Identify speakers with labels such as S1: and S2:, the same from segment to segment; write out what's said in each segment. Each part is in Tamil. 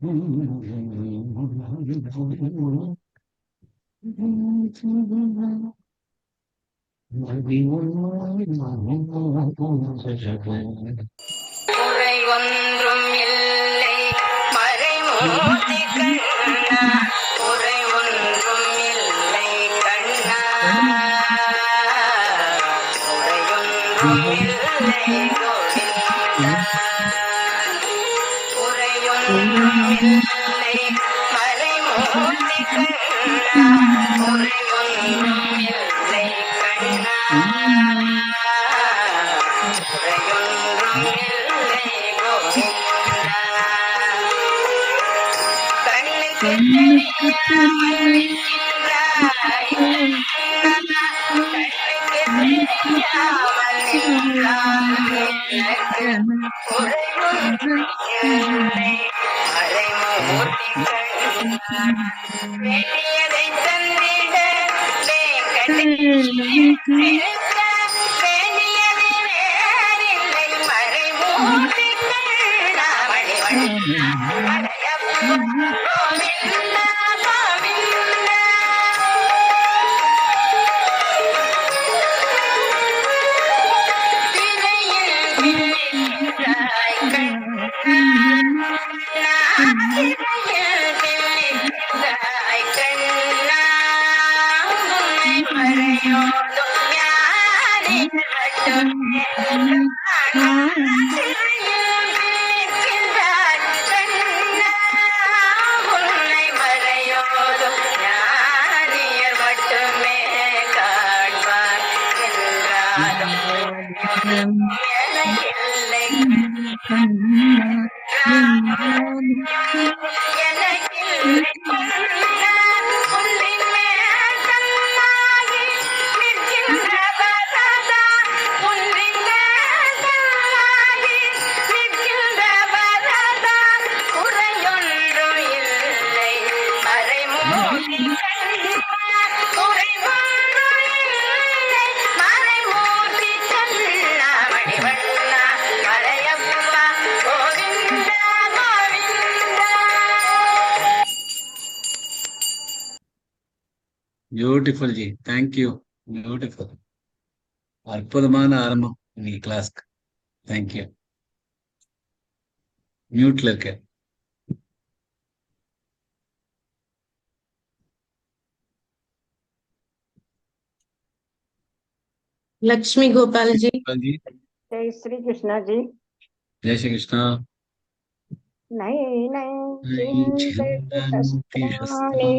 S1: குறை ஒன்றும் இல்லை மறைமூர்த்தி கண்ணா, குறை ஒன்றும் இல்லை கண்ணா, குறையொன்றும் இல்லை கோவிந்தா, குறையொன்றும் இல்லை மறைமூர்த்தி கண்ணா, குறையொன்றும் இல்லை கண்ணா, குறையொன்றும் இல்லை கோவிந்தா. கண்ணுக்கு தெரியாமல் நின்றாய் கண்ணா, கண்ணுக்கு தெரியாமல் நின்றாய் எனக்கு குறையொன்றும் இல்லை மறைமூர்த்தி கண்ணா, வேண்டியதை தந்திட வேண்டியது வேறில்லை மறைமூர்த்தி கண்ணா, மணிவண்ணா மலையப்பா கோவிந்தா கோவிந்தா. திரையில் தில்லைக்கின்றாய் கண்ணா, திரையில் தில்லைக்கின்றாய் கண்ணா, உன்னை மறையோதும் ஞானிகள் மட்டுமே காணா. திரையில் தில்லைக்கின்றாய் கண்ணா, உன்னை மறையோதும் ஞானியர் மட்டுமே காண்பார் என்றாலும் எனக்கில்லை எனக்கில்லை கண்ணா, புல்லின் மேல் கல்லாகி நிற்கின்ற வரதா, புல்லின் மேல் கல்லாகி நிற்கின்ற வரதா, குறையொன்றும் இல்லை மறைமூர்த்தி கண்ணா, குறையொன்றும் இல்லை மறைமூர்த்தி கண்ணா, மணிவண்ணா Malayappa Govinda Govinda.
S2: Beautiful G, thank you. Beautiful, அற்புதமான ஆரம்பம் இன்னைக்கு கிளாஸ்க்கு. தேங்க்யூ. மியூட்ல இருக்க.
S3: लक्ष्मी गोपाल जी।
S2: जी,
S4: जय श्री कृष्णा जी।
S2: जय श्री कृष्णा।
S4: नयनं
S2: चिन्तन्ति
S4: चिन्तति शस्त्राणि
S2: शस्त्राणि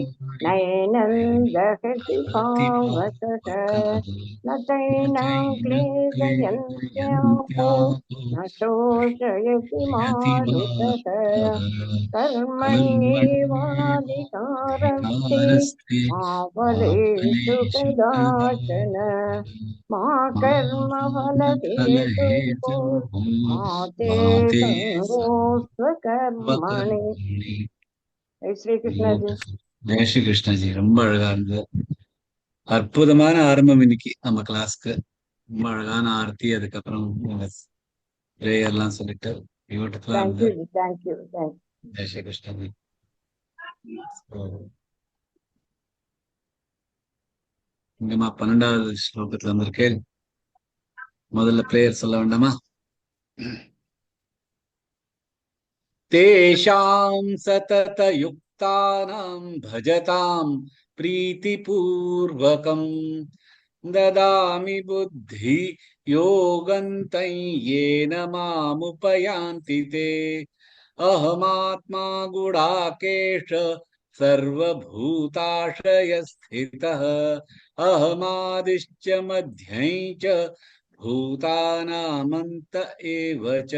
S4: नयनं दहति पावकः न चैनं क्लेदयन्त्यापो न शोषयति मारुतः कर्मण्येवाधिकारस्ते मा फलेषु कदाचन मा कर्मफलहेतुर्भो मा ते कर्मणि। श्री कृष्ण जी।
S2: ஜெய் ஸ்ரீ கிருஷ்ணா ஜி, ரொம்ப அழகா இருந்தது. அற்புதமான ஆரம்பம் இன்னைக்கு நம்ம கிளாஸ்க்கு. ரொம்ப அழகான ஆர்த்தி, அதுக்கப்புறம் பிரேயர்லாம் சொல்லிட்டு பியூட்டிஃபுல்லா
S4: थैंक यू
S2: இருந்தது.
S4: जी, thank you, thank
S2: Jai Shri Krishna ji. இங்கம்மா 12வது ஸ்லோகத்துல வந்திருக்கேன். முதல்ல பிரேயர் சொல்ல வேண்டாமா? तेषां सततयुक्तानां भजतां प्रीतिपूर्वकं ददामि बुद्धि योगन्तं येन मामुपयान्ति ते। अहमात्मा गुडाकेश सर्वभूताश्रयस्थितः अहमादिश्च मध्यं च भूतानामन्त एव च।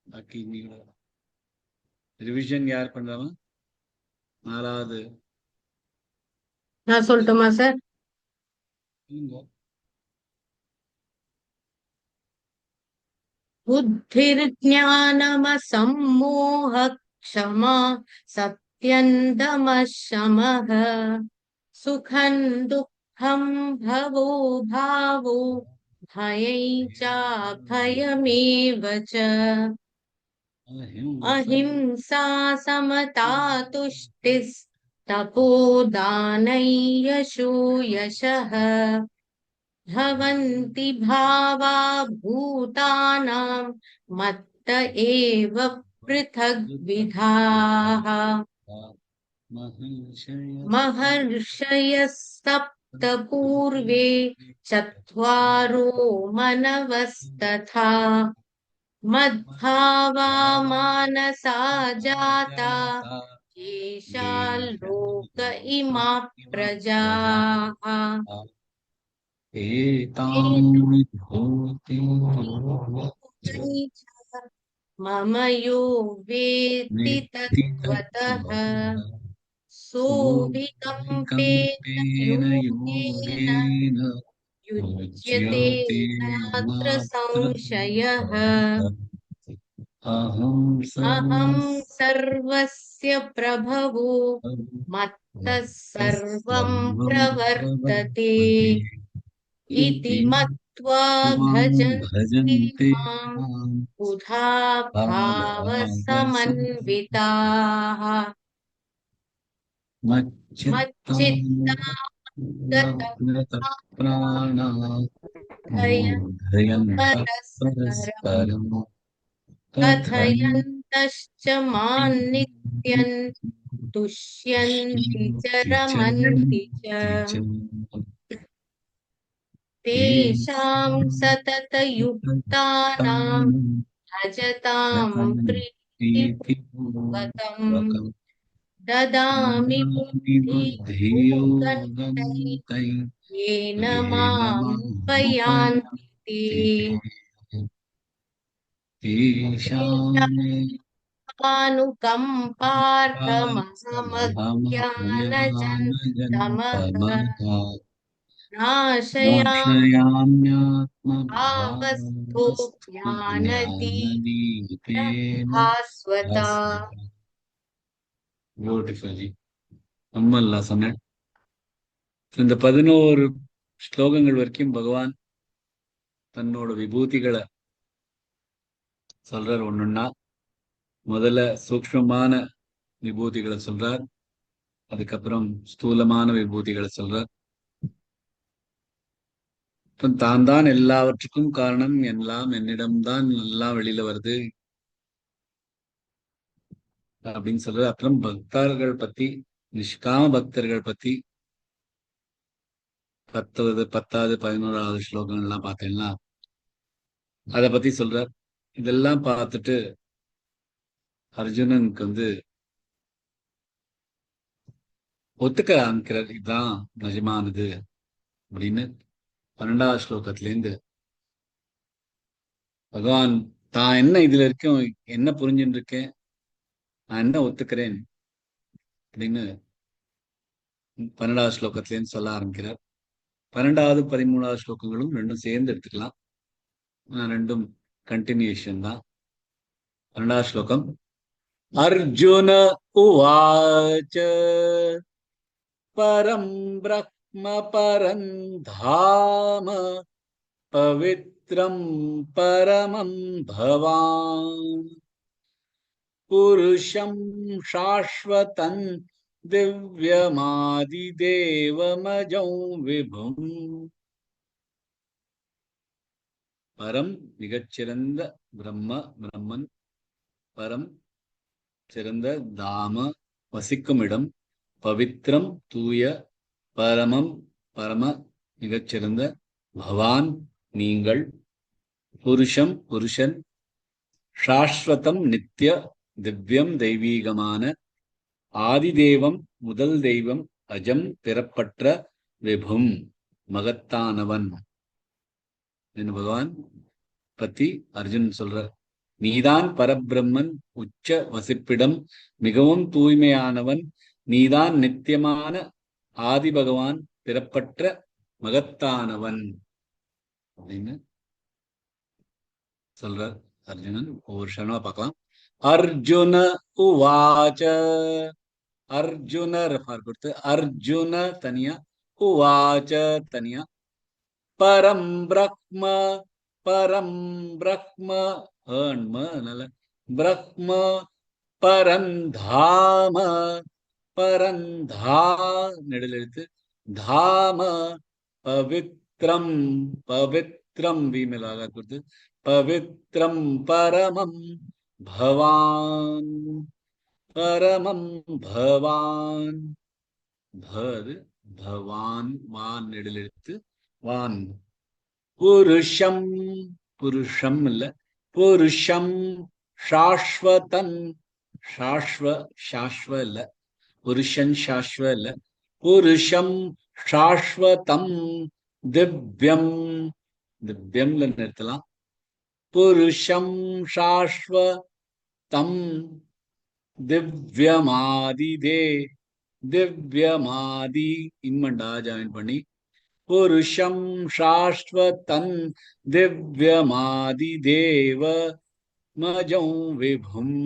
S2: बाकी रिविजन यार पढ़ावा 4வது
S3: நான் சொல்லட்டுமா சார்? बुद्धिर्ज्ञानमसम्मोह क्षमा सत्यन्दमः शमः सुखं दुःखं भवो भावो भयैचाभयमेव च अहिंसा समता तुष्टिस्तपोदानैयशो यशः भवन्ति भावा भूतानां मत्त एव पृथग्विधाः महर्षयः सप्त पूर्वे चत्वारो मनवस्तथा मद्भावा मानसा जाता येषा लोक इमा प्रजाः मम यो वेत्ति तत्त्वतः सोऽभिकम्पेन योगेन युज्यते नात्र संशयः अहं सर्वस्य प्रभवो मत्तः सर्वं प्रवर्तते इति मत्वा भजन्ते मां बुधा भावसमन्विताः मच्चित्ता परस्परं कथयन्तश्च मां नित्यं तुष्यन्ति च रमन्ति च तेषां सततयुक्तानां भजतां प्रीतिपूर्वकं ददामि बुद्धियोगं येन मामुपयान्ति ते अनुकम्पार्थमहमज्ञानजन्तमः नाशयाम्यात्मभावस्थो ज्ञानदीपेन भास्वता.
S2: பியூட்டிஃபுல்லி ரொம்ப நல்லா சொன்னேன். இந்த 11 ஸ்லோகங்கள் வரைக்கும் பகவான் தன்னோட விபூதிகளை சொல்றார். ஒண்ணுன்னா முதல்ல சூக்ஷ்மமான விபூதிகளை சொல்றார், அதுக்கப்புறம் ஸ்தூலமான விபூதிகளை சொல்றார். தான் தான் எல்லாவற்றுக்கும் காரணம், எல்லாம் என்னிடம்தான் எல்லாம் வெளியில வருது அப்படின்னு சொல்றது. அப்புறம் பக்தர்கள் பத்தி, நிஷ்காம பக்தர்கள் பத்தி 10வது 11வது ஸ்லோகம் எல்லாம் பார்த்தீங்கன்னா அத பத்தி சொல்றார். இதெல்லாம் பார்த்துட்டு அர்ஜுனனுக்கு ஒத்துக்க ஆரம்பிக்கிறார், இதுதான் நிஜமானது அப்படின்னு. 12வது ஸ்லோகத்திலேருந்து பகவான் தான் என்ன இதுல இருக்கும், என்ன புரிஞ்சுட்டு இருக்கேன், நான் என்ன ஒத்துக்கிறேன் அப்படின்னு 12வது ஸ்லோகத்திலேருந்து சொல்ல ஆரம்பிக்கிறார். 12வது 13வது ஸ்லோகங்களும் ரெண்டும் சேர்ந்து எடுத்துக்கலாம், ரெண்டும் கண்டினியூஷன் தான். 12வது ஸ்லோகம். அர்ஜுன உவாச்ச பரம் பிரம்ம பரம் தாம பவித்ரம் பரமம் பவான் புருஷம் சாஸ்வதம் திவ்யமாதிதேவமஜம் விபும். பரம் மிகச்சிறந்த பிரம்மன், பரம் சிறந்த, தாம வசிக்கும் இடம், பவித்ரம் தூய, பரமம் பரம மிகச்சிறந்த, பவான் நீங்கள், புருஷம் புருஷன், சாஸ்வதம் நித்திய திவ்யம் தெய்வீகமான, ஆதிதேவம் முதல் தெய்வம், அஜம் பிறப்பற்ற, விபும் மகத்தானவன் என்று பகவான் பத்தி அர்ஜுன் சொல்றார். நீதான் பரபிரம்மன், உச்ச வசிப்பிடம், மிகவும் தூய்மையானவன், நீதான் நித்தியமான ஆதி பகவான், பிறப்பற்ற மகத்தானவன் அப்படின்னு சொல்றார் அர்ஜுனன். ஒவ்வொரு க்ஷணமா பார்க்கலாம். அர்ஜுன உவாச்ச, அர்ஜுனர் கொடுத்து அர்ஜுன தனியா, உவாச்ச தனியா. பரம் பிரக்ம பரம் பிரக்ம நல்ல பிரக்ம பரந்தாம பரந்தா நெடுலெழுத்து தாம பவித்ரம் பவித்ரம் வீமலாக கொடுத்து பவித்ரம் பரமம் பவான் பரமம் பவான் பது பவான் வான் நெடுலெழுத்து வான் புருஷம் புருஷம் இல்ல புருஷம் சாஸ்வதம் சாஸ்வ இல்ல புருஷன் சாஸ்வ இல்ல புருஷம் சாஸ்வதம் திவ்யம் திவ்யம்ல நிறுத்தலாம் புருஷம் சாஸ்வதம் திவ்யமாதிதே திவ்யமாதி இம்மண்டா ஜாயின் பண்ணி புருஷம் சாஸ்வதம் திவ்யமாதி தேவ மஜம் விபும்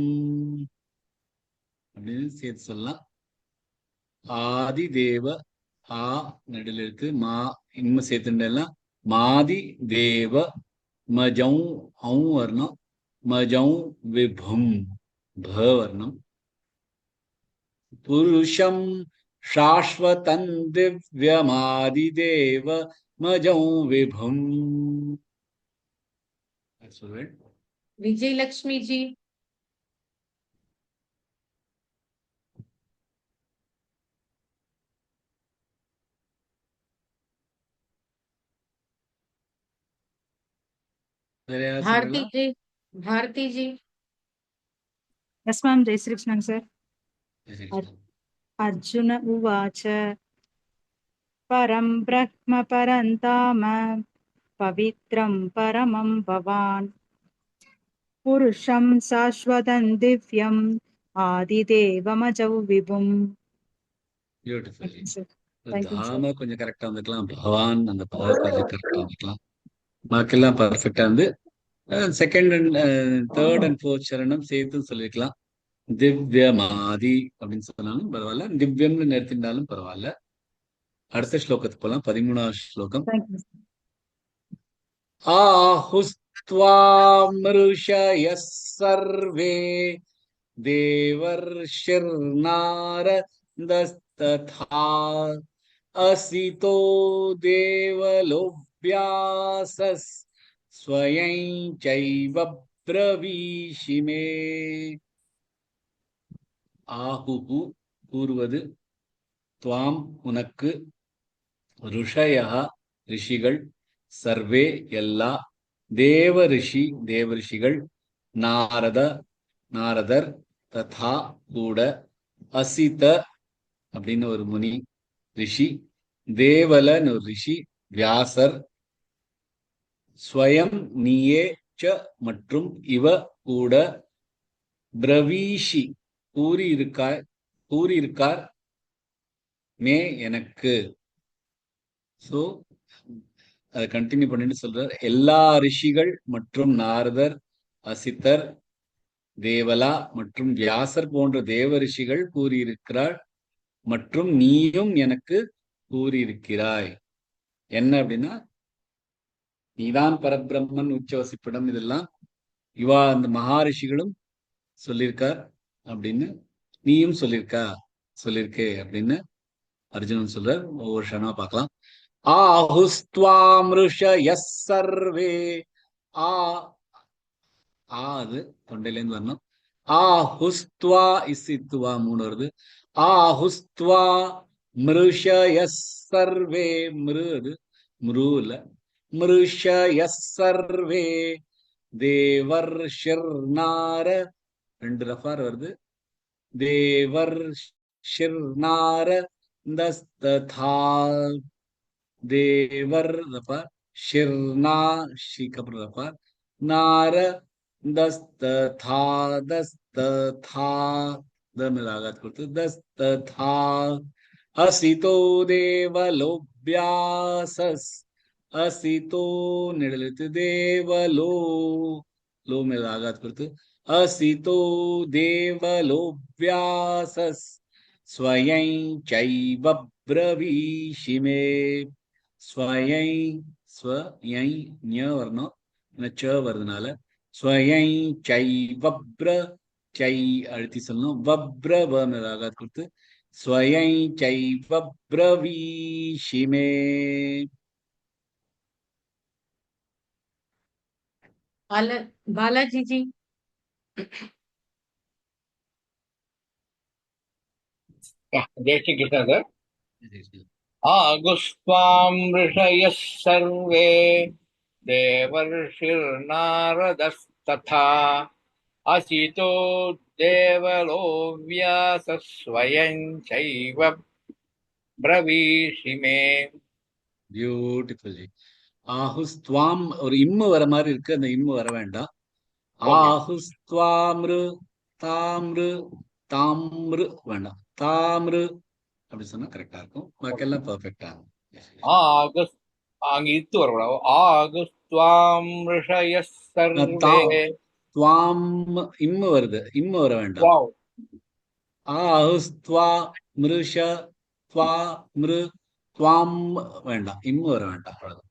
S2: அப்படின்னு சேர்த்து சொல்லலாம் ஆதி தேவ ஆ நடுல மா இன்ம சேர்த்துலாம் மாதி தேவ மஜம் வரணும் மஜம் விபும் ப வர்ணம் புருஷம் சாஸ்வதம் திவ்யமாதிதேவ மஜம் விபும் சொல்வேன்
S3: Vijayalakshmi G. Bharti ji. Bharti ji.
S5: Yes, ma'am. Jai Shri Krishna, sir. Arjuna uvacha param brahma parantama pavitram paramam bhavan purusham sashvatam divyam adidevamajau vibhum.
S2: Beautiful.
S5: Thank you, sir.
S2: தாம கொஞ்சம் கரெக்டா வந்துக்கலாம் பவான் அந்த பத கொஞ்சம் கரெக்டா வந்துக்கலாம் பாக்கெல்லாம் பர்ஃபெக்டா வந்து second and third and fourth சரணம் சேர்த்து சொல்லிருக்கலாம் திவ்யமாதி அப்படின்னு சொன்னாலும் பரவாயில்ல திவ்யம்னு நிறுத்தினாலும் பரவாயில்ல அடுத்த ஸ்லோகத்துக்கு போலாம் 13வது ஸ்லோகம்
S5: Thank you, sir.
S2: ஆஹுஸ்த்வாமிருஷய சர்வே தேவர்ஷிர்நாரதஸ்ததா அசிதோ தேவலோவ்யாசஸ் ஸ்வயம் சைவ பிரவீஷிமே ஆஹுஹு கூறுவது துவாம் உனக்கு ருஷயா ரிஷிகள் சர்வே எல்லா தேவரிஷிகள் நாரதர் ததா கூட அசித அப்படின்னு ஒரு முனி ரிஷி தேவலன்னு ஒரு ரிஷி வியாசர் ஸ்வயம் நீயே ச மற்றும் இவ கூட பிரவீஷி கூறியிருக்கார் மே எனக்கு சோ அதை கண்டினியூ பண்ணிட்டு சொல்றார் எல்லா ரிஷிகள் மற்றும் நாரதர் அசித்தர் தேவலா மற்றும் வியாசர் போன்ற தேவ ரிஷிகள் கூறியிருக்கிறார் மற்றும் நீயும் எனக்கு கூறியிருக்கிறாய் என்ன அப்படின்னா நீதான் பரபிரம்மன் உச்சவசிப்பிடம் இதெல்லாம் இவா அந்த மகாரிஷிகளும் சொல்லியிருக்கார் அப்படின்னு நீயும் சொல்லியிருக்கே அப்படின்னு அர்ஜுனன் சொல்றார் ஒவ்வொரு க்ஷணமா பார்க்கலாம் ஆஹுஸ்துவாமிருஷய சர்வே அது தொண்டையிலேருந்து வரணும் ஆஹுஸ்துவா இசித்துவா 3 வருது ஆஹுஸ்துவா மிருஷய சர்வே மிரு இல்ல மிருஷய சர்வே தேவர்ஷிர்நார 2 ரஃபார் வருது தேவர்ஷிர்நாரதஸ்ததா தேவர் ரஃபார் ஷிர்னா ஷீக்கப்புறம் ரஃபார் நார दस्तथा दमिलागात करते दस्तथा असितो देवलोभ्यासस असितो निडलित देवलो लो मिलागात करते असितो देवलोभ्यासस स्वयं चैव ब्रवीषि मे स्वयं ஸ்வ யை ஞ வரணும், ச வருதுனால ஸ்வயை சை வப்ர, சை அழுத்தி சொல்லணும், வப்ர ராகா கொடுத்து ஸ்வயை சை வப்ரவீஷிமே.
S3: बालाजी जी।
S6: जय श्री कृष्ण सर। आगुस्त्वां ऋषयः सर्वे देवर्षिर्नारदस्तथा असितो देवलो व्यासः स्वयं चैव ब्रवीषि मे।
S2: Beautiful G. ஆஹுஸ்துவாம் ஒரு இம்மு வர மாதிரி இருக்கு, அந்த இம்மு வர வேண்டாம். ஆஹுஸ்துவாம்ரு தாம்ரு தாம்ரு வேண்டாம், தாம்ரு அப்படி சொன்னா கரெக்டா இருக்கும். பாக்கெல்லாம் பெர்ஃபெக்டா இருக்கும்.
S6: ஆகஸ்ட் அங்க இத்து வரக்கூடாது. ஆகஸ்த்வாம் ऋषयः सर्वे.
S2: துவாம் இம்மு வருது, இம்மு வர வேண்டாம்.
S6: வாவ்.
S2: ஆஹுஸ்துவா மிருஷ துவா மிரு துவாம் வேண்டாம், இம்மு வர வேண்டாம். அவ்வளவுதான்.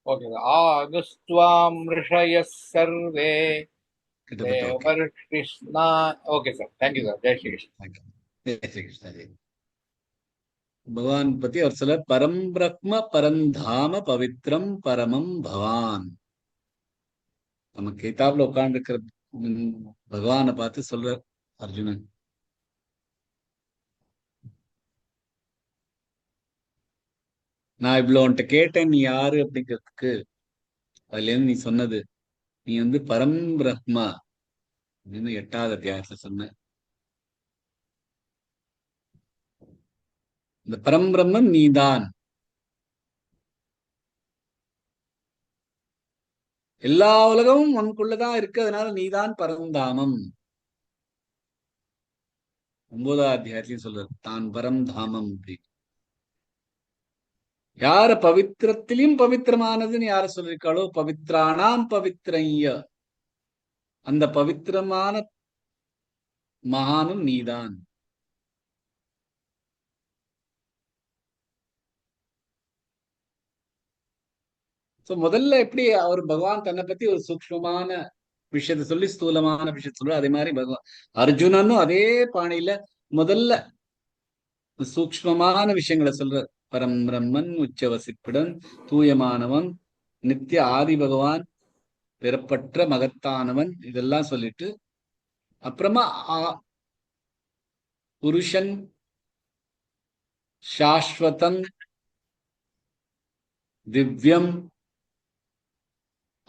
S6: ஓகே. ஆகஸ்த்வாம் ऋषयः सर्वे
S2: கிட்டத்தட்ட ஓகே.
S6: தேவர்ஷிஸ்னா. Okay sir, thank you sir. Jai Shri Krishna.
S2: Jai Shri Krishna ji. பகவான் பத்தி அவர் சொல்ல, பரம் பிரக்ம பரந்தாம பவித்ரம் பரமம் பவான். நம்ம கிதாப்ல உட்கார்ந்து இருக்கிற பகவானை பார்த்து சொல்ற அர்ஜுனன். நான் இவ்வளவு உன்கிட்ட கேட்டேன், நீ யாரு அப்படிங்கிறதுக்கு அதுல இருந்து நீ சொன்னது, நீ பரம் பிரம்மா அப்படின்னு 8வது அத்தியாயத்துல சொன்ன. இந்த பரம்பிரம்மம் நீதான். எல்லா உலகமும் உனக்குள்ளதான் இருக்கு, அதனால நீதான் பரந்தாமம். 9வது அத்தியாயத்திலையும் சொல்றது தான் பரந்தாமம். அப்படி யார பவித்திரத்திலையும் பவித்திரமானதுன்னு யார சொல்லிருக்காளோ, பவித்ரானாம் பவித்ரைய, அந்த பவித்திரமான மகானும் நீதான். முதல்ல எப்படி அவர் பகவான் தன்னை பத்தி ஒரு சூக்ஷ்மமான விஷயத்த சொல்லி ஸ்தூலமான விஷயத்த சொல்ற, அதே மாதிரி பகவான் அர்ஜுனனும் அதே பாணியில முதல்ல சூக்ஷ்மமான விஷயங்களை சொல்ற. பரம் பிரம்மன் உச்சவசிப்பிடன் தூயமானவன் நித்திய ஆதி பகவான் பிறப்பற்ற மகத்தானவன் இதெல்லாம் சொல்லிட்டு அப்புறமா புருஷன் சாஸ்வதம் திவ்யம்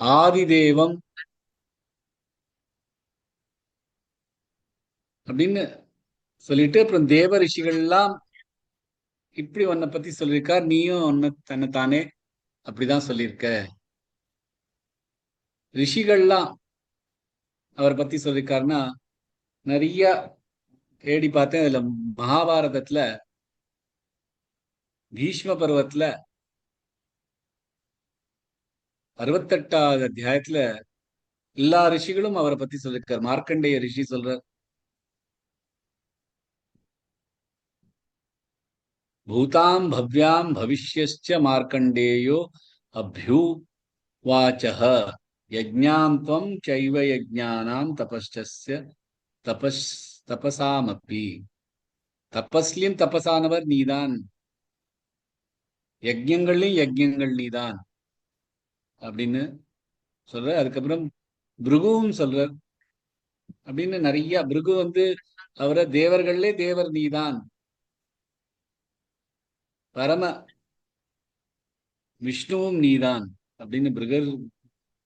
S2: ஆதிதேவம் அப்படின்னு சொல்லிட்டு அப்புறம் தேவ ரிஷிகள் எல்லாம் இப்படி உன்னை பத்தி சொல்லியிருக்கார், நீயும் உன்னை தன்னைத்தானே அப்படிதான் சொல்லியிருக்க. ரிஷிகள்லாம் அவரை பத்தி சொல்லியிருக்காருன்னா நிறைய தேடி பார்த்தேன். அதுல மகாபாரதத்துல பீஷ்ம பருவத்துல 68வது அத்தியாயத்துல எல்லா ரிஷிகளும் அவரை பத்தி சொல்லியிருக்கார். மார்க்கண்டேய ரிஷி சொல்ற, பூதாம் பவ்யாம் பவிஷ்யஸ்ச மார்க்கண்டேயோ அப்யூவாச்சஹ யஜ்ஞாம் த்வம் சைவ யஜ்ஞானாம் தபஸ்சஸ்ய தபசாமப்பி. தபஸ்லயும் தபசானவர் நீதான், யஜ்ஞங்கள்லயும் யஜ்ஞங்கள் நீதான் அப்படின்னு சொல்ற. அதுக்கப்புறம் பிருகுவும் சொல்றார் அப்படின்னு நிறைய. பிருகு அவரை தேவர்களே தேவர் நீதான், பரம விஷ்ணுவும் நீதான் அப்படின்னு பிருகர்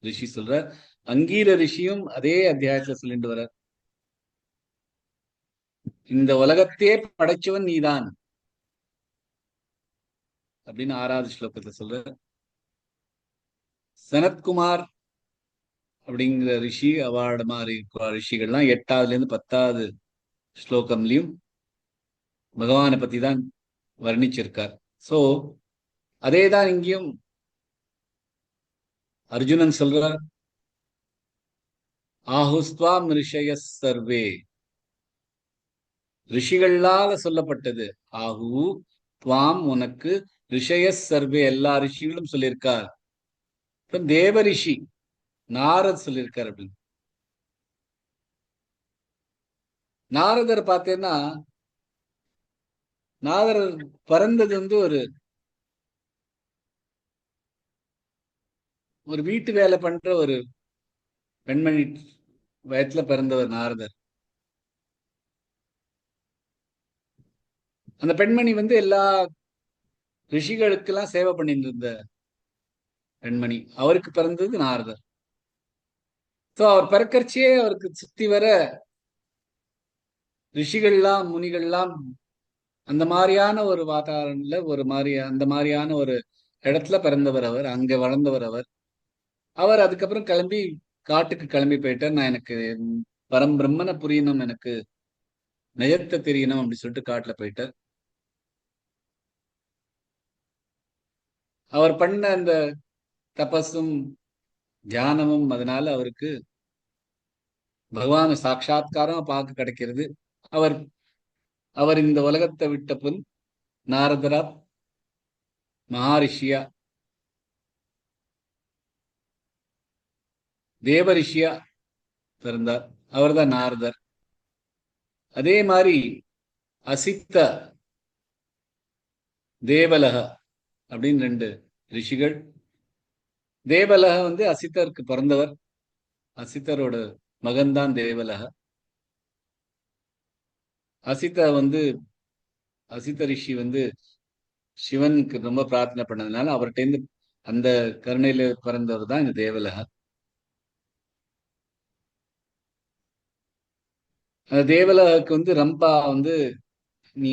S2: ரிஷி சொல்ற. அங்கீர ரிஷியும் அதே அத்தியாயத்துல சொல்லிட்டு வர, இந்த உலகத்தையே படைச்சவன் நீதான் அப்படின்னு 6வது ஸ்லோகத்துல சொல்ற. சனத்குமார் அப்படிங்கிற ரிஷி அவார்டு மாதிரி ரிஷிகள்லாம் 8வதுல இருந்து 10வது ஸ்லோகம்லயும் பகவானை பத்தி தான் வர்ணிச்சிருக்கார். சோ அதேதான் இங்கேயும் அர்ஜுனன் சொல்றார், ஆஹுஸ்துவாம் ரிஷய சர்வே. ரிஷிகளால சொல்லப்பட்டது. ஆஹு துவாம் உனக்கு, ரிஷய சர்வே எல்லா ரிஷிகளும் சொல்லியிருக்கார். இப்ப தேவரிஷி நாரத் சொல்லியிருக்காரு அப்படின்னு. நாரதர் பார்த்தேன்னா நாரதர் பிறந்தது வந்து ஒரு வீட்டு வேலை பண்ற ஒரு பெண்மணி வயத்துல பிறந்தவர் நாரதர். அந்த பெண்மணி வந்து எல்லா ரிஷிகளுக்கெல்லாம் சேவை பண்ணிட்டு இருந்த பெண்மணி. அவருக்கு பிறந்தது நாரதர். சோ அவர் பிறக்கறச்சே அவருக்கு சுத்தி வர ரிஷிகள்லாம் முனிகள்லாம் அந்த மாதிரியான ஒரு வாதாரணத்துல அந்த மாதிரியான ஒரு இடத்துல பிறந்தவர் அவர். அங்க வளர்ந்தவர் அவர். அவர் அதுக்கப்புறம் கிளம்பி காட்டுக்கு கிளம்பி போயிட்டார். நான் எனக்கு பரம்பிரம்மனை புரியணும், எனக்கு நிஜத்தை தெரியணும் அப்படின்னு சொல்லிட்டு காட்டுல போயிட்டார். அவர் பண்ண அந்த தபஸும் தியானமும் அதனால அவருக்கு பகவான் சாட்சா்காரம் பார்க்க கிடைக்கிறது. அவர் அவர் இந்த உலகத்தை விட்ட பின் நாரதரா மகாரிஷியா தேவரிஷியா பிறந்தார். அவர்தான் நாரதர். அதே மாதிரி அசித்த தேவலக அப்படின்னு 2 ரிஷிகள். தேவலக வந்து அசித்தருக்கு பிறந்தவர். அசித்தரோட மகன்தான் தேவலக. அசித்த ரிஷி வந்து சிவனுக்கு ரொம்ப பிரார்த்தனை பண்ணதுனால அவர்கிட்ட இருந்து அந்த கருணையில பிறந்தவர் தான் இந்த தேவலக. அந்த தேவலகுக்கு வந்து ரம்பா வந்து நீ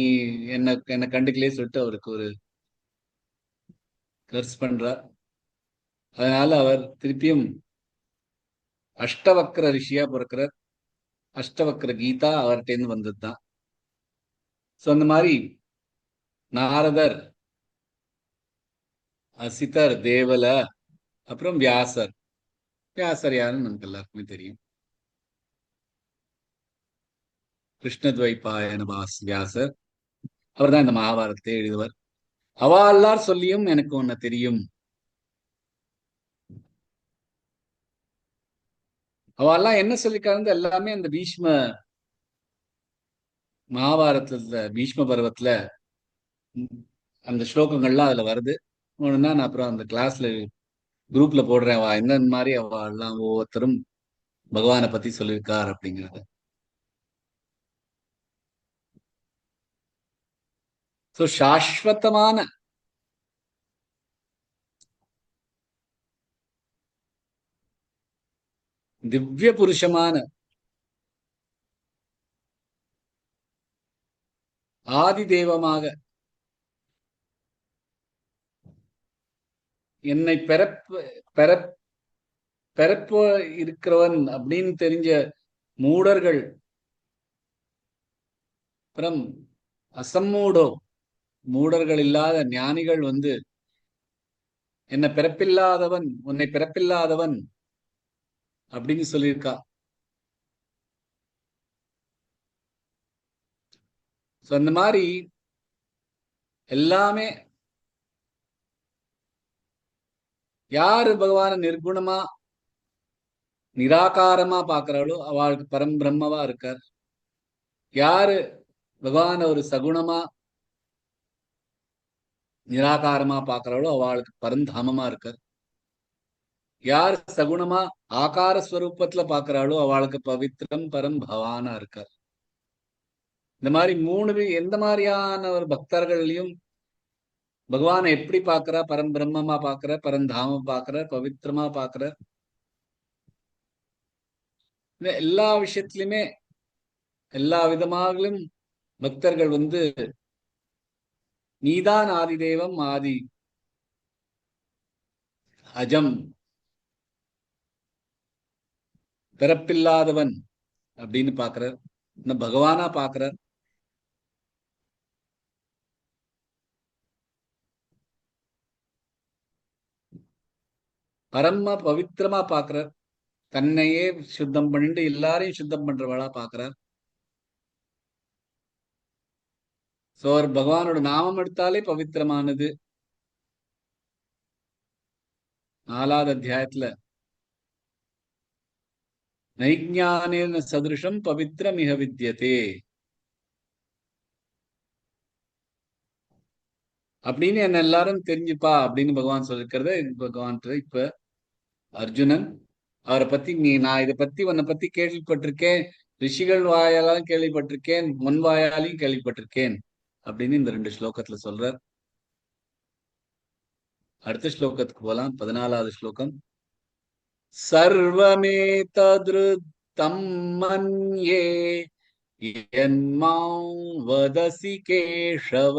S2: என்ன கண்டுக்கலே சொல்லிட்டு அவருக்கு ஒரு கர்ஸ் பண்றார். அதனால அவர் திருப்பியும் அஷ்டவக்ர ரிஷியா பிறக்கிறார். அஷ்டவக்ர கீதா அவர்கிட்ட இருந்து வந்ததுதான். சோ அந்த மாதிரி நாரதர், அசிதர், தேவல, அப்புறம் வியாசர். வியாசர் யாருன்னு நமக்கு எல்லாருக்குமே தெரியும். கிருஷ்ணத்வைபாயன வியாசர். அவர் தான் இந்த மகாபாரதத்தை எழுதுவர். அவாளார் சொல்லியும் எனக்கு ஒன்ன தெரியும். அவெல்லாம் என்ன சொல்லிக்காங்க எல்லாமே அந்த மகாபாரதத்துல பீஷ்ம பருவத்துல அந்த ஸ்லோகங்கள்லாம் அதுல வருது. ஒண்ணுன்னா நான் அப்புறம் அந்த கிளாஸ்ல குரூப்ல போடுறேன். அவ இந்த மாதிரி அவ எல்லாம் ஒவ்வொருத்தரும் பகவானை பத்தி சொல்லியிருக்கார் அப்படிங்கிறது. சோ சாஸ்வதமான திவ்ய புருஷமான ஆதி தெய்வமாக என்னை பெறப்போ இருக்கிறவன் அப்படின்னு தெரிஞ்ச மூடர்கள், அப்புறம் அசம்மூடோ மூடர்கள் இல்லாத ஞானிகள் வந்து உன்னை பிறப்பில்லாதவன் அப்படின்னு சொல்லியிருக்கா. சோ அந்த மாதிரி எல்லாமே யாரு பகவான நிர்குணமா நிராகாரமா பாக்குறாளோ அவளுக்கு பரம்பிரம்மவா இருக்கார். யாரு பகவான ஒரு சகுணமா நிராகாரமா பாக்குறாளோ அவளுக்கு பரந்தாமமா இருக்கார். யார் சகுணமா ஆகார ஸ்வரூபத்துல பாக்குறாளோ அவளுக்கு பவித்ரம் பரம் பவானா இருக்கார். இந்த மாதிரி 3 எந்த மாதிரியான ஒரு பக்தர்களையும் பகவானை எப்படி பாக்குறா? பரம்பிரம்மமா பாக்குற, பரந்தாமம் பாக்குற, பவித்திரமா பாக்குற. எல்லா விஷயத்திலுமே எல்லா விதமாகலும் பக்தர்கள் வந்து நீதான் ஆதி தெய்வம், ஆதி அஜம், பிறப்பில்லாதவன் அப்படின்னு பாக்குறார். இந்த பகவானா பாக்குறார். பரம பவித்திரமா பாக்குறார். தன்னையே சுத்தம் பண்ணிட்டு எல்லாரையும் சுத்தம் பண்றவளா பாக்குறார். சோ அவர் பகவானோட நாமம் எடுத்தாலே பவித்திரமானது. 4வது அத்தியாயத்துல நைஜ்ஞானேன சதுருஷம் பவித்ரமிக வித்யதே அப்படின்னு என்ன எல்லாரும் தெரிஞ்சுப்பா அப்படின்னு பகவான் சொல்லிருக்கிறத பகவான் இப்ப அர்ஜுனன் அவரை பத்தி நான் இதை பத்தி உன்னை பத்தி கேள்விப்பட்டிருக்கேன், ரிஷிகள் வாயாலும் கேள்விப்பட்டிருக்கேன், முன் வாயாலையும் கேள்விப்பட்டிருக்கேன் அப்படின்னு இந்த 2 ஸ்லோகத்துல சொல்றார். அடுத்த ஸ்லோகத்துக்கு போலாம். 14வது ஸ்லோகம். சர்வமேதத்ருதம் மன்யே யன்மாம் வதசி கேஷவ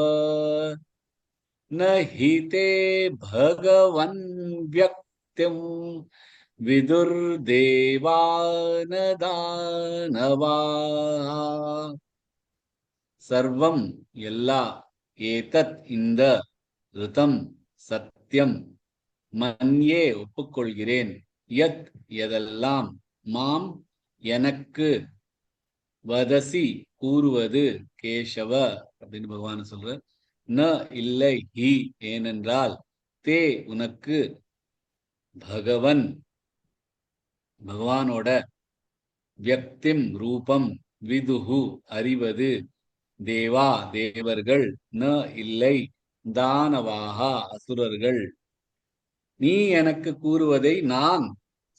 S2: நஹி தே பகவன் வ்யக்திம் விதுர்தேவானதானவா. சர்வம் எல்லா, ஏதத் இந்த, ருதம் சத்தியம், மன்யே ஒப்புக்கொள்கிறேன், யத் எதெல்லாம், மாம் எனக்கு, வதசி கூறுவது, கேசவ அப்படின்னு பகவான் சொல்ற. ந இல்லை, ஹி ஏனென்றால், தே உனக்கு, பகவன் பகவானோட, வியக்திம் ரூபம், விதுஹு அறிவது, தேவா தேவர்கள், ந இல்லை, தானவாகா அசுரர்கள். நீ எனக்கு கூறுவதை நான்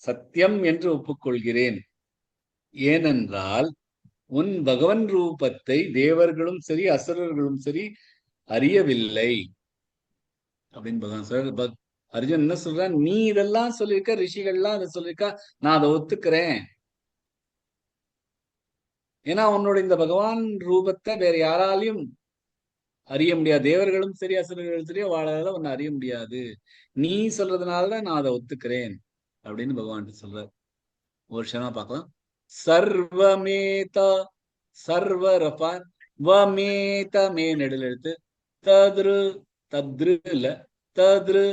S2: சத்தியம் என்று ஒப்புக்கொள்கிறேன். ஏனென்றால் உன் பகவன் ரூபத்தை தேவர்களும் சரி அசுரர்களும் சரி அறியவில்லை அப்படின்னு பகவான் சொல்ற. அர்ஜுன் என்ன சொல்றான், நீ இதெல்லாம் சொல்லியிருக்க, ரிஷிகள்லாம் அதை சொல்லியிருக்கா, நான் அதை ஒத்துக்கிறேன். ஏன்னா உன்னோட இந்த பகவான் ரூபத்தை வேற யாராலையும் அறிய முடியாது, தேவர்களும் சரி அசுரர்களும் சரி வாழால உன்னை அறிய முடியாது, நீ சொல்றதுனாலதான் நான் அதை ஒத்துக்கிறேன் அப்படின்னு பகவான் சொல்றார். ஒரு க்ஷணமா பார்க்கலாம். சர்வமேத, சர்வரபான், வமேத மே நெடில் எழுத்து, தத்ரு தத்ரு இல்ல, தத்ரு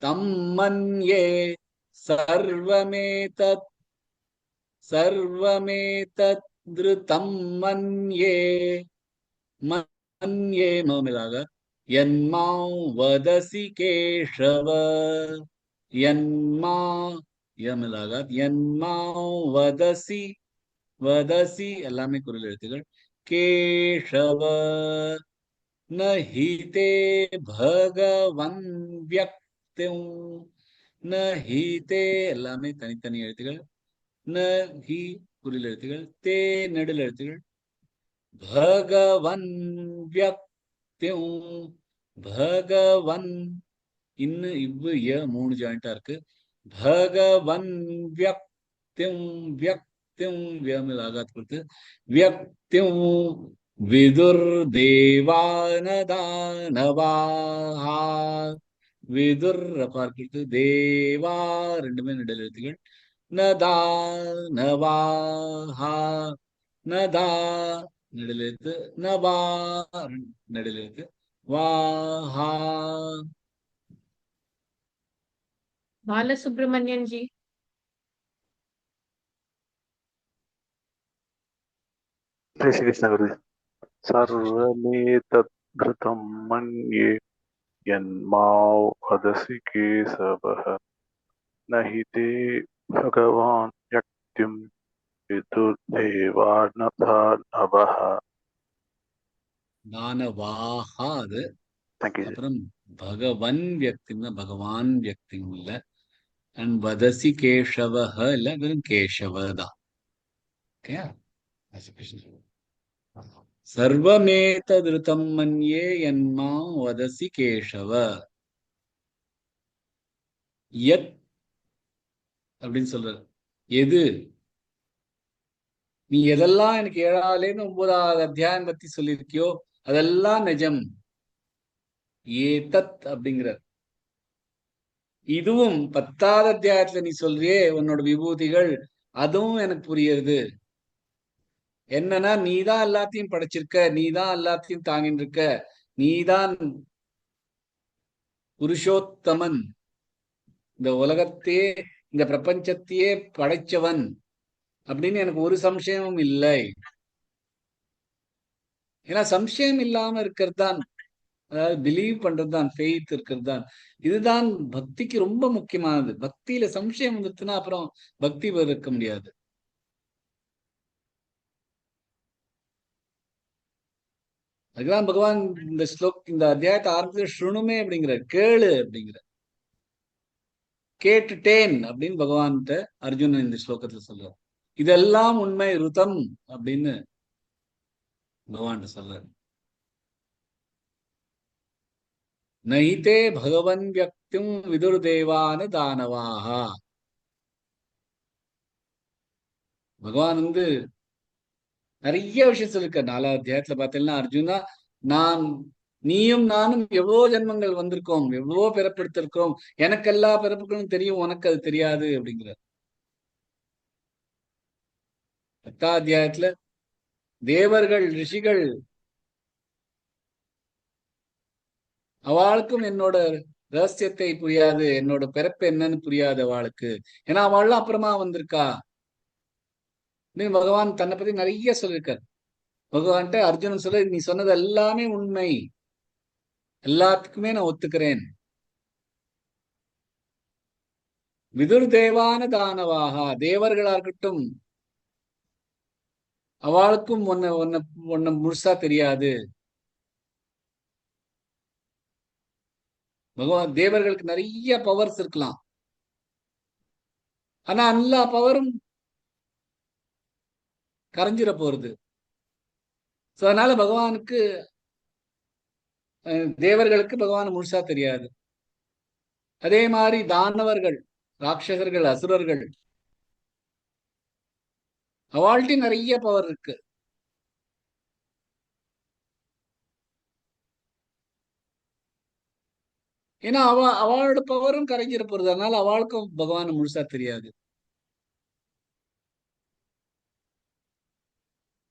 S2: தம்மன்யே, சர்வமேதத் சர்வமேதத்ருதம் மன்யே, மன்யே மோமிலாக, யன்மா வதசி கேஷவ, யன்மா யமிலாக, யன்மா வதசி, வதசி எல்லாமே குரல் எழுத்துகள், கேஷவ நஹி தே பகவன் வ்யக்திம், நஹி தே எல்லாமே தனித்தனி எழுத்துகள், ந ஹி குறில் எழுத்துகள், தே நெடில் எழுத்துகள், பகவன் வ்யக்திம், பகவன் இன்னு இவ்வு ய 3 ஜாயிண்டா இருக்கு, பகவன் வ்யக்திம், வியக்திம் வியமிலாகாத் கொடுத்து, வியக்திம் விதுர் தேவானதானவாஹா, விதுர் பார்க்கிறது, தேவா ரெண்டுமே நெடில் எழுத்துகள், நதா நவாஹா, நதா நெடில் எழுத்து, நவா நெடில் எழுத்து, வாஹா.
S3: बालसुब्रमण्यन जी.
S7: जय श्री कृष्ण गुरु जी। सर्वमेतद्घृतं मन्ये यन्मां वदसि केशवः न हि ते भगवान् व्यक्तिं विदुर्देवानथानवः।
S2: தானவாஹா அது.
S7: Thank you.
S2: அப்புறம் பகவன் வியக்தின்னா பகவான் வியக்திங் இல்ல, அண்ட் வதசி கேஷவஹ இல்ல, வெறும் கேஷவதான். சர்வமேதத்ருதம் மன்யே யன்மா வதசி கேஷவ, யத் அப்படின்னு சொல்றாரு. எது நீ எதெல்லாம் எனக்கு 7வது 9வது அத்தியாயம் பத்தி சொல்லியிருக்கியோ அதெல்லாம் நிஜம். ஏதத் அப்படிங்கிறார். இதுவும் 10வது அத்தியாயத்துல நீ சொல்றியே உன்னோட விபூதிகள், அதுவும் எனக்கு புரியுது. என்னன்னா நீதான் எல்லாத்தையும் படைச்சிருக்க, நீதான் எல்லாத்தையும் தாங்கிட்டு இருக்க, நீதான் புருஷோத்தமன், இந்த உலகத்தையே இந்த பிரபஞ்சத்தையே படைச்சவன் அப்படின்னு எனக்கு ஒரு சம்சயமும் இல்லை. ஏன்னா சம்சயம் இல்லாம இருக்கிறது தான் அதாவது பிலீவ் பண்றதுதான், ஃபெய்த் இருக்கிறது தான். இதுதான் பக்திக்கு ரொம்ப முக்கியமானது. பக்தியில சம்சயம் வந்துச்சுன்னா அப்புறம் பக்தி இருக்க முடியாது. அதுதான் பகவான் இந்த அத்தியாயத்தை ஆரம்பிச்சு ஸ்ருணுமே அப்படிங்கிற, கேளு அப்படிங்கிற, கேட்டுட்டேன் அப்படின்னு பகவான்கிட்ட அர்ஜுனன் இந்த ஸ்லோகத்துல சொல்றார். இதெல்லாம் உண்மை ருதம் அப்படின்னு பகவான் சொல்றாரு. நஹிதே பகவன் வியக்திம் விதுர்தேவான தானவாஹா. பகவான் நிறைய விஷயம் சொல்லிருக்க. 4வது அத்தியாயத்துல பார்த்தீங்கன்னா, அர்ஜுனா, நான் நீயும் நானும் எவ்வளவு ஜென்மங்கள் வந்திருக்கோம், எவ்வளவோ பிறப்பெடுத்திருக்கோம், எனக்கு எல்லா பிறப்புகளும் தெரியும், உனக்கு அது தெரியாது அப்படிங்கிற. 10வது அத்தியாயத்துல தேவர்கள், ரிஷிகள், அவளுக்கும் என்னோட ரகசியத்தை புரியாது, என்னோட பிறப்பு என்னன்னு புரியாது அவளுக்கு. ஏன்னா அவள்லாம் அப்புறமா வந்திருக்கா. பகவான் தன்னை பத்தி நிறைய சொல்லியிருக்கார். பகவான்கிட்ட அர்ஜுனன் சொல்ல, நீ சொன்னது எல்லாமே உண்மை, எல்லாத்துக்குமே நான் ஒத்துக்கிறேன். விதுர் தேவான தானவாகா, தேவர்களா இருக்கட்டும், அவளுக்கும் உன்னை முழுசா தெரியாது. பகவான் தேவர்களுக்கு நிறைய பவர்ஸ் இருக்கலாம், ஆனா எல்லா பவரும் கரைஞ்சிட போறது. அதனால பகவானுக்கு, தேவர்களுக்கு பகவான் முழுசா தெரியாது. அதே மாதிரி தானவர்கள், ராட்சசர்கள், அசுரர்கள், அவள்கிட்ட நிறைய பவர் இருக்கு. ஏன்னா அவளோட பவரும் கரைஞ்சிட போறது. அதனால அவளுக்கும் பகவான் முழுசா தெரியாது.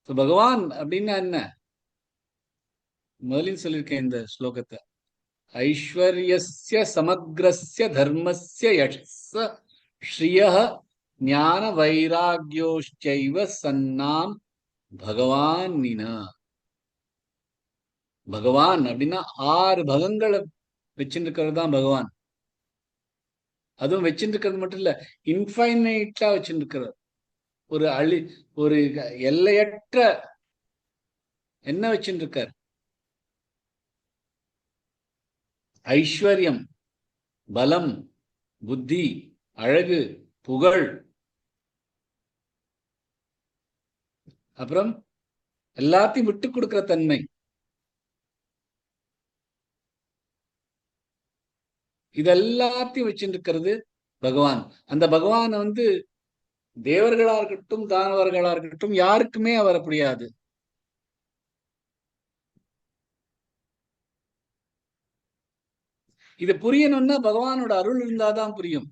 S2: பகவான் அப்படின்னா என்ன, முதலில் சொல்லியிருக்கேன் இந்த ஸ்லோகத்தை. ஐஸ்வர்யஸ்ய சமக்ரஸ்ய தர்மஸ்ய யசஸ்ஸ ஸ்ரீயः ஞான வைராக்யோஷ்சைவ சன்னாம் பகவான் நினா. பகவான் அப்படின்னா 6 பகங்களை வச்சுட்டு இருக்கிறது தான் பகவான். அதுவும் வச்சுட்டு இருக்கிறது மட்டும் இல்ல, இன்ஃபைனைட்டா வச்சுட்டு இருக்கிறது. ஒரு எல்லையற்ற என்ன வச்சுட்டு இருக்கார். ஐஸ்வர்யம், பலம், புத்தி, அழகு, புகழ், அப்புறம் எல்லாத்தையும் விட்டு கொடுக்கிற தன்மை, இதெல்லாத்தையும் வச்சுட்டு இருக்கிறது பகவான். அந்த பகவான் தேவர்களா இருக்கட்டும், தானவர்களா இருக்கட்டும், யாருக்குமே அவரை புரியாது. இது புரியணும்னா பகவானோட அருள் இருந்தாதான் புரியும்.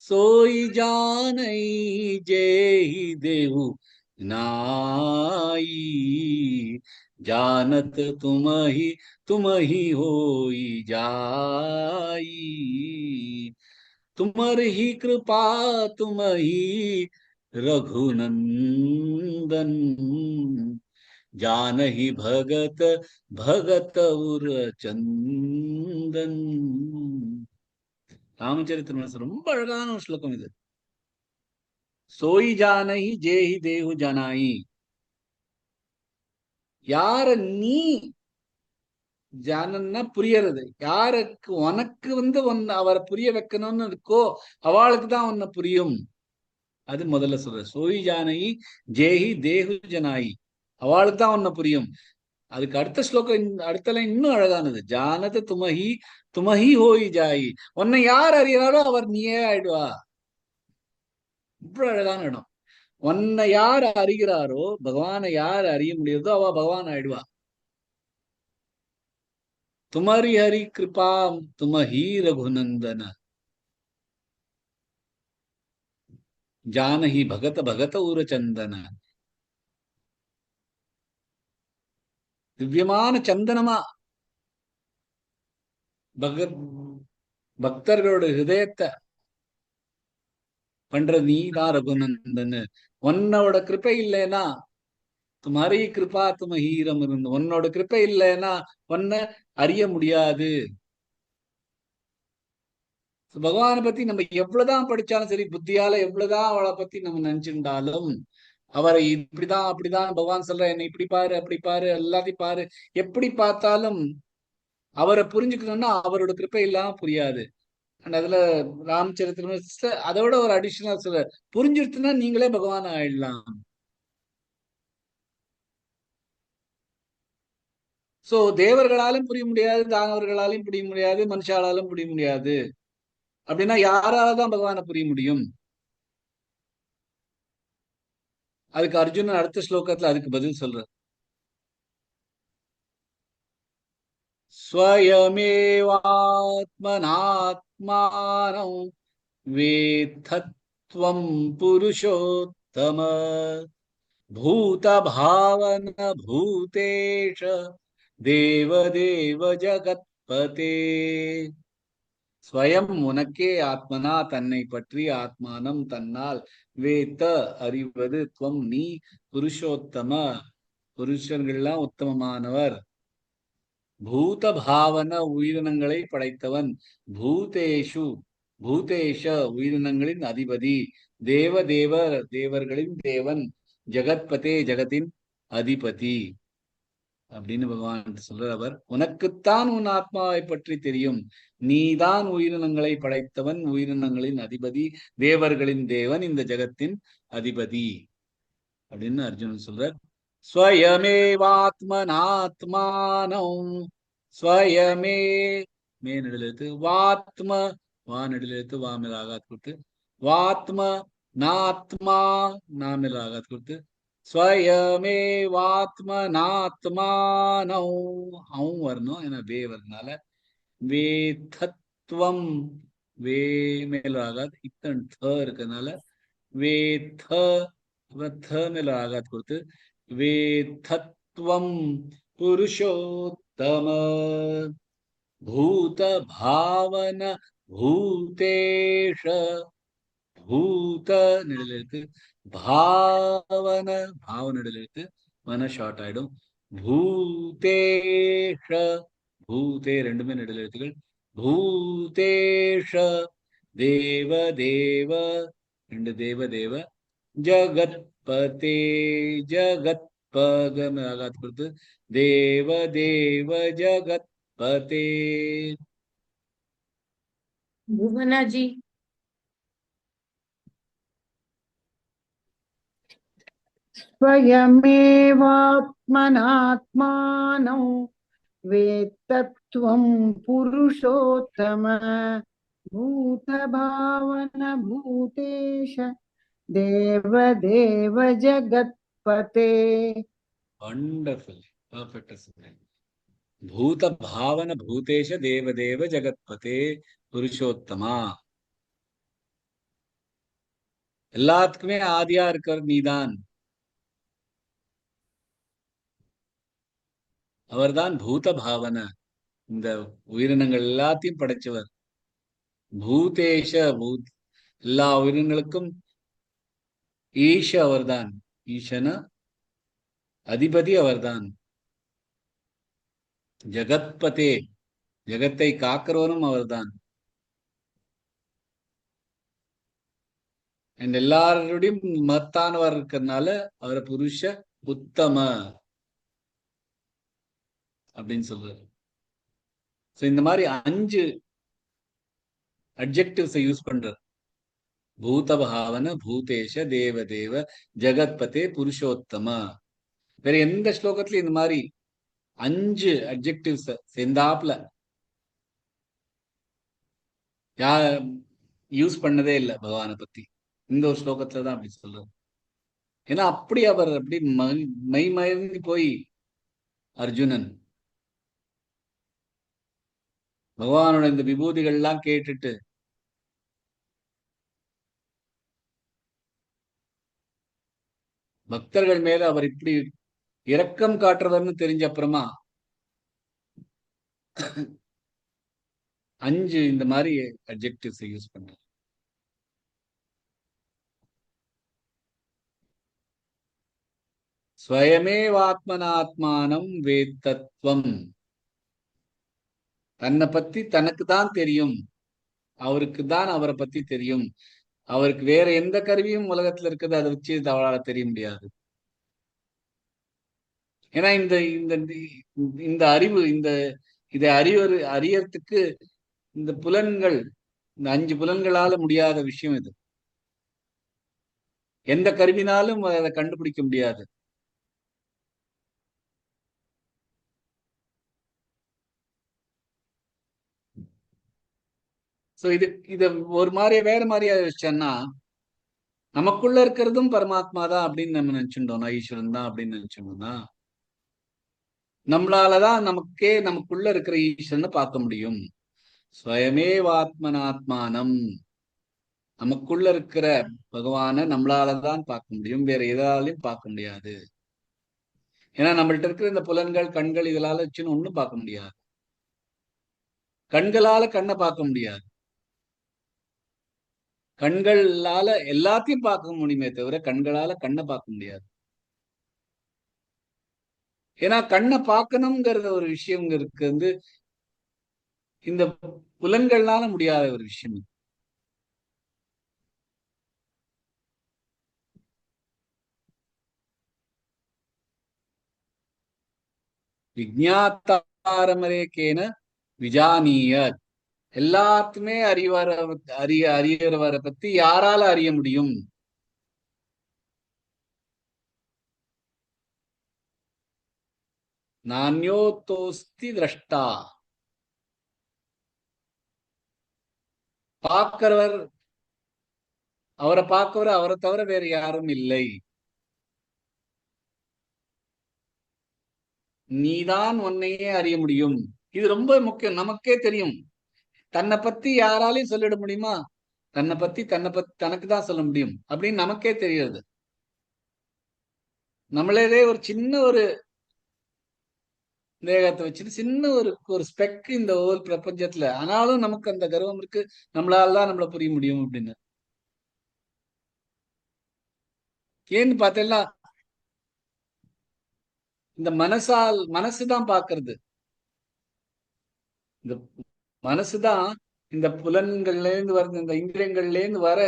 S2: सोई जानई जेहि देहु नाई, जानत तुम ही होई जाई। तुमर ही कृपा तुम ही रघुनंदन, जानहि भगत भगत उर चंदन. ராமச்சரித்திர ரொம்ப அழகான ஒரு ஸ்லோகம் இது. சோய் ஜானஹி ஜேஹி தேஹு ஜனாயி. யார நீ ஜானன்னா புரியறது, யாருக்கு உனக்கு அவரை புரிய வைக்கணும்னு இருக்கோ அவளுக்கு தான் உன்னை புரியும். அது முதல்ல சொல்ற. சோய் ஜானஹி ஜேஹி தேஹு ஜனாயி, அவளுக்கு தான் உன்னை புரியும். அதுக்கு அடுத்த ஸ்லோகம், அடுத்த லைன் இன்னும் அழகானது. ஜானத துமஹி ஹோய் ஜாயி. உன்னை யார் அறியறாரோ அவர் நீயே ஆயிடுவா. இவ்வளவு அழகான இடம். உன்னை யார் அறிகிறாரோ, பகவானை யார் அறிய முடியுதோ அவ பகவான் ஆயிடுவா. துமரி ஹரி கிருபா துமஹி ரகுநந்தன, ஜானஹி பகத பகத ஊரச்சந்தன. திவ்யமான சந்தனமா பக்தர்களோட ஹிருதயத்தை பண்ற நீ தான் ரகுநந்தன். உன்னோட கிருப்பை இல்லைன்னா துமாரி கிருபா துமஹீரம் இருந்து உன்னோட கிருப்பை இல்லைன்னா உன்னை அறிய முடியாது. பகவானை பத்தி நம்ம எவ்வளவுதான் படிச்சாலும் சரி, புத்தியால எவ்வளவுதான் அவளை பத்தி நம்ம நினைச்சிருந்தாலும், அவரை இப்படிதான் அப்படிதான் பகவான் சொல்ற, என்னை இப்படி பாரு அப்படி பாரு எல்லாத்தையும் பாரு, எப்படி பார்த்தாலும் அவரை புரிஞ்சுக்கணும்னா அவரோட கிருப்பை இல்லாம புரியாது. அண்ட் அதுல ராமச்சரித்திர அதோட ஒரு அடிஷனல் சொல்ற, புரிஞ்சிருச்சுன்னா நீங்களே பகவான் ஆயிடலாம். சோ தேவர்களாலும் புரிய முடியாது, தானவர்களாலும் புரிய முடியாது, மனுஷாலாலும் புரிய முடியாது. அப்படின்னா யாராலதான் பகவானை புரிய முடியும்? அதுக்கு அர்ஜுனன் அடுத்த ஸ்லோகத்துல அதுக்கு பதில் சொல்ற. ஸ்வயமேவாத்மனாத்மானம் வேத்தத்வம் புருஷோத்தம பூத பாவன பூதேஷ தேவதேவ ஜகத்பதே. ஸ்வயம் உனக்கே ஆத்மனா தன்னை பற்றி, ஆத்மானம் தன்னால், வேத்த அறிவது, துவம் நீ, புருஷோத்தம புருஷர்கள்லாம் உத்தமமானவர், பூத பாவன உயிரினங்களை படைத்தவன், பூதேஷு பூதேஷ உயிரினங்களின் அதிபதி, தேவ தேவ தேவர்களின் தேவன், ஜெகத்பதே ஜெகத்தின் அதிபதி அப்படின்னு பகவான் சொல்ற. அவர் உனக்குத்தான் உன் ஆத்மாவை பற்றி தெரியும், நீதான் உயிரினங்களை படைத்தவன், உயிரினங்களின் அதிபதி, தேவர்களின் தேவன், இந்த ஜெகத்தின் அதிபதி அப்படின்னு அர்ஜுனன் சொல்றார். ஸ்வயமேவாத்மனாத்மானம், ஸ்வயமே மே நெடுலெழுத்து, வாத்ம வா நெடுலெழுத்து, வா மேல் ஆகாத் கொடுத்து, வாத்ம நாத்மா நாமில் ஆகாத் கொடுத்து, ஸ்வயமேவாத்மனாத்மானௌ அவும் வரணும், ஏன்னா வே வரதுனால, வேதத்வம் வே மேல ஆகாத், இத்தன் த இருக்கிறதுனால வேத மேல ஆகாத் கொடுத்து, வேதத்வம் புருஷோத்தம பூத பாவன பூதேஷ, பூத நெடுலெழுத்து, பாவன பாவ நெடுலெழுத்து, மன ஷார்ட் ஆயிடும், பூதேஷ பூதே ரெண்டுமே நெடுலெழுத்துகள், பூதேஷ தேவ தேவ ரெண்டு தேவ தேவ, ஜகத்பதே ஜகத்பகம் ஆகாத் கொடுத்து, தேவ தேவ ஜகத்பதே.
S3: भुवना जी।
S8: स्वयमेवात्मनात्मानं वेत्तत्वं पुरुषोत्तम भूतभावन भूतेश देवदेव जगत्पते.
S2: Wonderful, perfect. பூத பாவன பூதேஷ தேவதேவ ஜெகத்பதே புருஷோத்தமா. எல்லாத்துக்குமே ஆதியா இருக்கிற நீதான், அவர்தான் பூத பாவன, இந்த உயிரினங்கள் எல்லாத்தையும் படைச்சவர். பூதேஷ எல்லா உயிரினங்களுக்கும் ஈஷ அவர்தான், ஈஷன அதிபதி அவர்தான். ஜகத்பதே ஜகத்தை காக்கிறவனும் அவர்தான். எல்லாருடையும் மத்தானவர் இருக்கிறதுனால அவரை புருஷ உத்தம அப்படின்னு சொல்றாரு. இந்த மாதிரி 5 அட்ஜெக்டிவ்ஸ் யூஸ் பண்றார். பூதபாவன பூதேஷ தேவதேவ ஜெகத்பதே புருஷோத்தம. வேற எந்த ஸ்லோகத்திலும் இந்த மாதிரி 5 அட்ஜெக்டிவ்ஸ் சேர்ந்தாப்புல யூஸ் பண்ணதே இல்லை பகவானை பத்தி. இந்த ஒரு ஸ்லோகத்துலதான் அப்படி சொல்றாரு. ஏன்னா அப்படி அவர் அப்படி மைமயங்கி போய் அர்ஜுனன் பகவானோட இந்த விபூதிகள் எல்லாம் கேட்டுட்டு பக்தர்கள் மேல அவர் இப்படி இரக்கம் காட்டுறவர்னு தெரிஞ்ச அப்புறமா 5 இந்த மாதிரி அட்ஜெக்டிவ்ஸ் யூஸ் பண்றார். ஸ்வயமேவாத்மனாத்மானம் வேத்தத்வம். தன்னை பத்தி தனக்கு தான் தெரியும், அவருக்கு தான் அவரை பத்தி தெரியும். அவருக்கு வேற எந்த கருவியும் உலகத்துல இருக்குது அதை வச்சு அவளால தெரிய முடியாது. ஏன்னா இந்த இந்த இந்த அறிவு, இதை அறியறதுக்கு இந்த புலன்கள், இந்த 5 புலன்களால முடியாத விஷயம் இது. எந்த கருவினாலும் அதை கண்டுபிடிக்க முடியாது. சோ இத ஒரு மாதிரியா வேற மாதிரியா யோசிச்சோன்னா, நமக்குள்ள இருக்கிறதும் பரமாத்மா தான் அப்படின்னு நம்ம நினைச்சுட்டோம்னா, ஈஸ்வரன் தான் அப்படின்னு நினைச்சோம்னா, நம்மளாலதான் நமக்குள்ள இருக்கிற ஈஸ்வரனை பார்க்க முடியும். ஸ்வயமேவாத்மனாத்மானம், நமக்குள்ள இருக்கிற பகவானை நம்மளாலதான் பார்க்க முடியும், வேற எதாலையும் பார்க்க முடியாது. ஏன்னா நம்மள்ட்ட இருக்கிற இந்த புலன்கள், கண்கள், இதனால வச்சுன்னு ஒண்ணும் பார்க்க முடியாது. கண்களால கண்ணை பார்க்க முடியாது, கண்களால எல்லாத்தையும் பார்க்க முடியுமே தவிர கண்களால கண்ணை பார்க்க முடியாது. ஏன்னா கண்ணை பார்க்கணுங்கிறத ஒரு விஷயம் இருக்கு, வந்து இந்த புலன்கள்னால முடியாத ஒரு விஷயம். விஜ்ஞாத்தாரமரேகேன விஜானியத். எல்லாத்துமே அறியறவரை பத்தி யாரால அறிய முடியும்? நான்யோதோஸ்தி திரஷ்டா. பார்க்கிறவர், அவரை தவிர வேற யாரும் இல்லை. நீதான் உன்னையே அறிய முடியும். இது ரொம்ப முக்கியம். நமக்கே தெரியும், தன்னை பத்தி யாராலையும் சொல்லிட முடியுமா? தன்னை பத்தி தனக்கு தான் சொல்ல முடியும் அப்படின்னு நமக்கே தெரியாது. நம்மளே ஒரு சின்ன ஒரு தேகத்தை வச்சுட்டு சின்ன ஒரு ஸ்பெக் இந்த ஓல் பிரபஞ்சத்துல, ஆனாலும் நமக்கு அந்த கர்வம் இருக்கு, நம்மளாலதான் நம்மள புரிய முடியும் அப்படின்னு. ஏன்னு பார்த்தேன்னா, இந்த மனசுதான் பாக்குறது. இந்த மனசுதான் இந்த புலன்கள்ல இருந்து வர, இந்த இந்திரியங்கள்ல இருந்து வர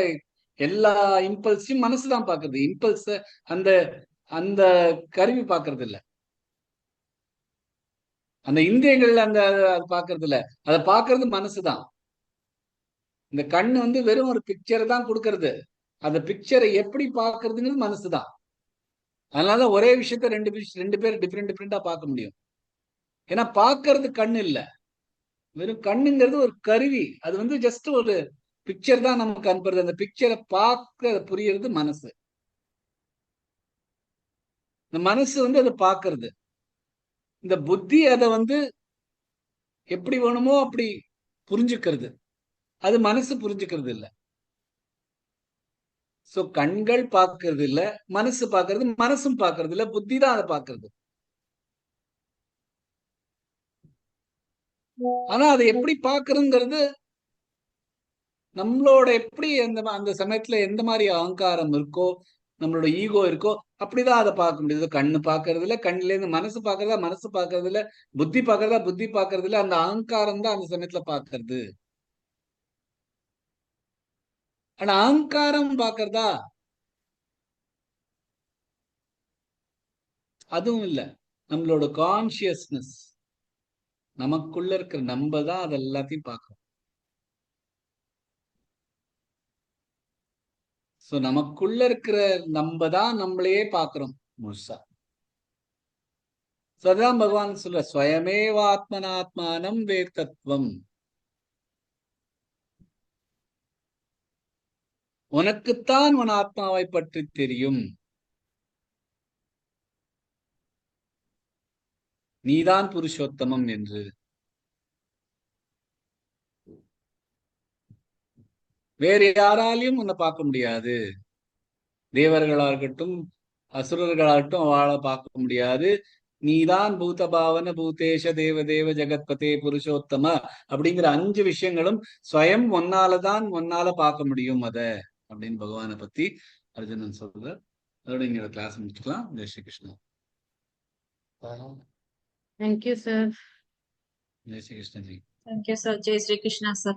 S2: எல்லா இம்பல்ஸையும் மனசுதான் பாக்குறது. இம்பல்ஸ அந்த அந்த கருவி பாக்குறது இல்ல, அந்த இந்திரியங்கள்ல அது பாக்குறது இல்ல, அதை பாக்குறது மனசுதான். இந்த கண்ணு வந்து வெறும் ஒரு பிக்சரை தான் கொடுக்கறது, அந்த பிக்சரை எப்படி பாக்குறதுங்கிறது மனசுதான். அதனால ஒரே விஷயத்த ரெண்டு பேர் டிஃப்ரெண்டா பார்க்க முடியும். ஏன்னா பாக்குறது கண்ணு இல்ல, வெறும் கண்ணுங்கிறது ஒரு கருவி. அது வந்து ஜஸ்ட் ஒரு பிக்சர் தான் நமக்கு அனுப்புறது. அந்த பிக்சரை பார்க்க புரியறது மனசு. இந்த மனசு வந்து அதை பாக்குறது. இந்த புத்தி அதை வந்து எப்படி வேணுமோ அப்படி புரிஞ்சுக்கிறது. அது மனசு புரிஞ்சுக்கிறது இல்ல. சோ கண்கள் பார்க்கறது இல்ல, மனசு பார்க்கறது, மனசும் பார்க்கறது இல்ல, புத்தி தான் அதை பார்க்கறது. ஆனா அதை எப்படி பார்க்கறதுங்கிறது நம்மளோட எப்படி அந்த சமயத்துல எந்த மாதிரி அகங்காரம் இருக்கோ, நம்மளோட ஈகோ இருக்கோ, அப்படிதான் அதை பார்க்க முடியுது. கண்ணு பார்க்கறது இல்ல, கண்ணுல இருந்து மனசு பார்க்கறதா மனசு பார்க்கறது இல்ல, புத்தி பார்க்கறதா புத்தி பார்க்கறது இல்ல, அந்த அகங்காரம் தான் அந்த சமயத்துல பார்க்கறது. ஆனா அகங்காரம் பார்க்கறதா? அதுவும் இல்ல. நம்மளோட கான்சியஸ்னஸ், நமக்குள்ள இருக்கிற நம்ம தான் அது எல்லாத்தையும் பார்க்கறோம். சோ நமக்குள்ள இருக்கிற நம்ம தான் நம்மளையே பார்க்கிறோம் முழுசா. சதான் பகவான் சொல்ற, ஸ்வயமேவாத்மனாத்மானம் வேத்தத்வம். உனக்குத்தான் உன் ஆத்மாவை பற்றி தெரியும், நீதான் புருஷோத்தமம் என்று. வேறு யாராலையும் உன்னை பார்க்க முடியாது. தேவர்களாகட்டும் அசுரர்களாகட்டும் அவளை பார்க்க முடியாது. நீதான் பூத பாவன பூதேஷ தேவதேவ ஜெகத்பதே புருஷோத்தம அப்படிங்கிற 5 விஷயங்களும் ஸ்வயம் ஒன்னால பார்க்க முடியும் அத அப்படின்னு பகவானை பத்தி அர்ஜுனன் சொல்ற. அதோட இங்க கிளாஸ் முடிச்சுக்கலாம். Jai Shri Krishna.
S3: Thank you, sir.
S2: Jai Shri Krishna ji.
S5: Thank you, sir. Jai Shri Krishna, sir.